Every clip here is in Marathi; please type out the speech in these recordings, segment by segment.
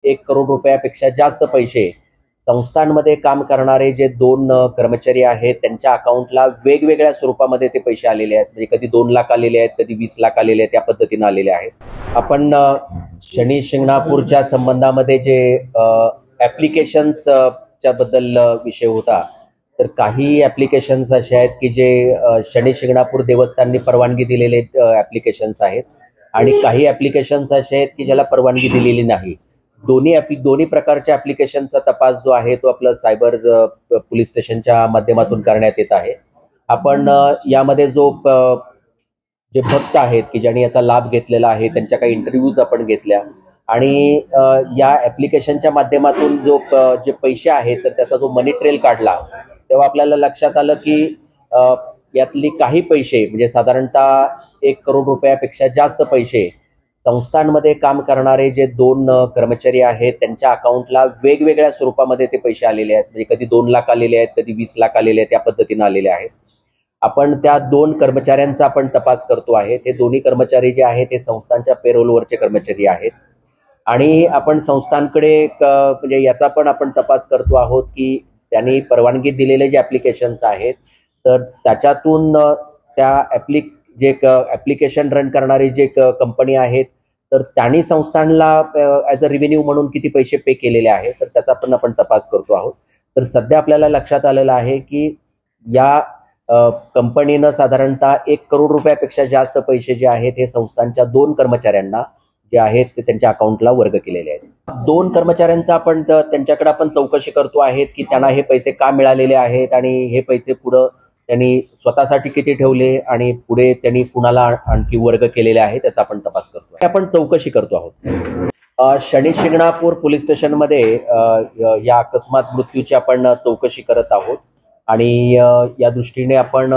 1 करोड रुपयापेक्षा जास्त पैसे संस्थांमध्ये काम करणारे जे 2 कर्मचारी आहेत त्यांच्या अकाउंटला वेगवेगळ्या स्वरूपामध्ये ते पैसे आलेले आहेत. म्हणजे कधी 2 लाख आलेले आहेत, कधी 20 लाख आलेले आहेत, त्या पद्धतीने आलेले आहेत. आपण शनी शिंगणापूरच्या संबंधामध्ये जे ॲप्लिकेशन्सच्या बद्दल विषय होता, तर काही ॲप्लिकेशन्स असे आहेत की जे शनी शिंगणापूर देवस्थाननी परवानगी दिलेले ॲप्लिकेशन्स आहेत आणि काही ॲप्लिकेशन्स असे आहेत की ज्याला परवानगी दिलेली नाही. दोन्ही प्रकारच्या ॲप्लिकेशनचा तपास जो आहे तो आपलं सायबर पोलीस स्टेशनच्या माध्यमातून करण्यात येत आहे. आपण यामध्ये जे भक्त आहेत की ज्यांनी याचा लाभ घेतलेला आहे त्यांच्या काही इंटरव्ह्यूज आपण घेतल्या आणि या ॲप्लिकेशनच्या माध्यमातून जे पैसे आहेत तर त्याचा जो मनी ट्रेल काढला तेव्हा आपल्याला लक्षात आलं की यातली काही पैसे म्हणजे साधारणतः 1 करोड रुपयापेक्षा जास्त पैसे संस्थांमध्ये काम करणारे जे 2 कर्मचारी आहेत त्यांच्या अकाउंटला वेगवेगळ्या स्वरूपामध्ये ते पैसे आलेले आहेत. म्हणजे कधी 2 लाख आलेले आहेत, कधी 20 लाख आलेले आहेत, त्या पद्धतीने आलेले आहेत. आपण त्या 2 कर्मचाऱ्यांचा आपण तपास करतो आहे. ते दोन्ही कर्मचारी जे आहेत ते संस्थांच्या पेरोलवरचे कर्मचारी आहेत आणि आपण संस्थांकडे म्हणजे याचा पण आपण तपास करतो आहोत की त्यांनी परवानगी दिलेले जे ॲप्लिकेशन्स आहेत तर त्याच्यातून त्या ॲप्लिकेशन रन करणारी जे कंपनी आहेत तर त्यांनी संस्थांना ॲज अ रिव्हेन्यू म्हणून किती पैसे पे केलेले आहेत तर त्याचा पण आपण तपास करतो आहोत. तर सध्या आपल्याला लक्षात आलेलं आहे की या कंपनीनं साधारणतः 1 करोड रुपयापेक्षा जास्त पैसे जे आहेत हे संस्थांच्या 2 कर्मचाऱ्यांना जे आहेत ते त्यांच्या अकाउंटला वर्ग केलेले आहेत. 2 कर्मचाऱ्यांचा आपण त्यांच्याकडे आपण चौकशी करतो आहेत की त्यांना हे पैसे का मिळालेले आहेत आणि हे पैसे पुढं त्यांनी स्वतःसाठी किती ठेवले आणि पुढे त्यांनी कुणाला आणखी वर्ग केलेले आहे त्याचा आपण तपास करतो. आपण चौकशी करतो आहोत. शनी शिंगणापूर पोलीस स्टेशनमध्ये या अकस्मात मृत्यूची आपण चौकशी करत आहोत आणि या दृष्टीने आपण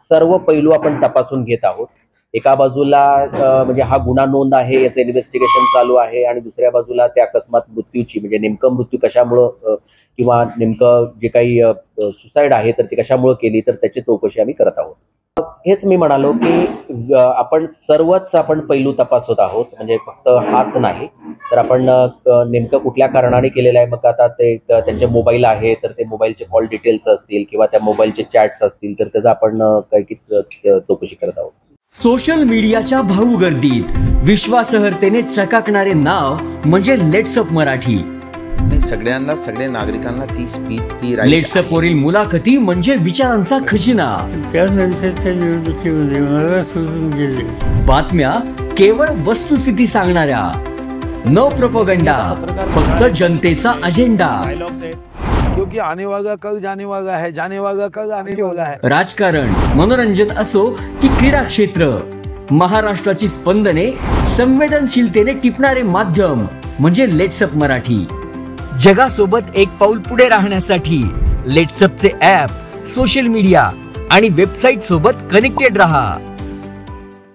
सर्व पैलू आपण तपासून घेत आहोत. एका बाजूला म्हणजे हा गुन्हा नोंद आहे याचं इन्व्हेस्टिगेशन चालू आहे आणि दुसऱ्या बाजूला त्या अकस्मात मृत्यूची म्हणजे नेमकं मृत्यू कशामुळं किंवा नेमकं जे काही सुसाईड आहे तर ती कशामुळे केली तर त्याची चौकशी आम्ही करत आहोत. हेच मी म्हणालो की आपण सर्वच पैलू तपासत आहोत म्हणजे फक्त हाच नाही तर आपण नेमकं कुठल्या कारणाने केलेलं आहे. मग आता ते त्यांचे मोबाईल आहे तर ते मोबाईलचे कॉल डिटेल्स असतील किंवा त्या मोबाईलचे चॅट्स असतील तर त्याचा आपण काही चौकशी करत आहोत. सोशल मीडियाच्या भाऊ गर्दीत विश्वासार्हतेने चकाकणारे नाव म्हणजे लेट्सअप मराठी. सगळ्या नागरिकांना ती स्पीच ती लेट्सअप वरील मुलाखती म्हणजे विचारांचा खजिना. त्यानंतरच्या निवडणुकीमध्ये मला सोडून गेले. बातम्या केवळ वस्तुस्थिती सांगणाऱ्या, न प्रोपगंडा, फक्त जनतेचा अजेंडा. क्योंकि आने वाला कल जाने वाला है, जाने वाला कल आने वाला है. राजकारण, मनोरंजन असो की क्रीडा क्षेत्र, महाराष्ट्राची स्पंदने संवेदनशीलतेने टिपणारे माध्यम म्हणजे लेट्सअप मराठी. जगासोबत एक पाऊल पुढे राहण्यासाठी लेट्सअपचे ॲप, सोशल मीडिया आणि वेबसाईट सोबत कनेक्टेड रहा.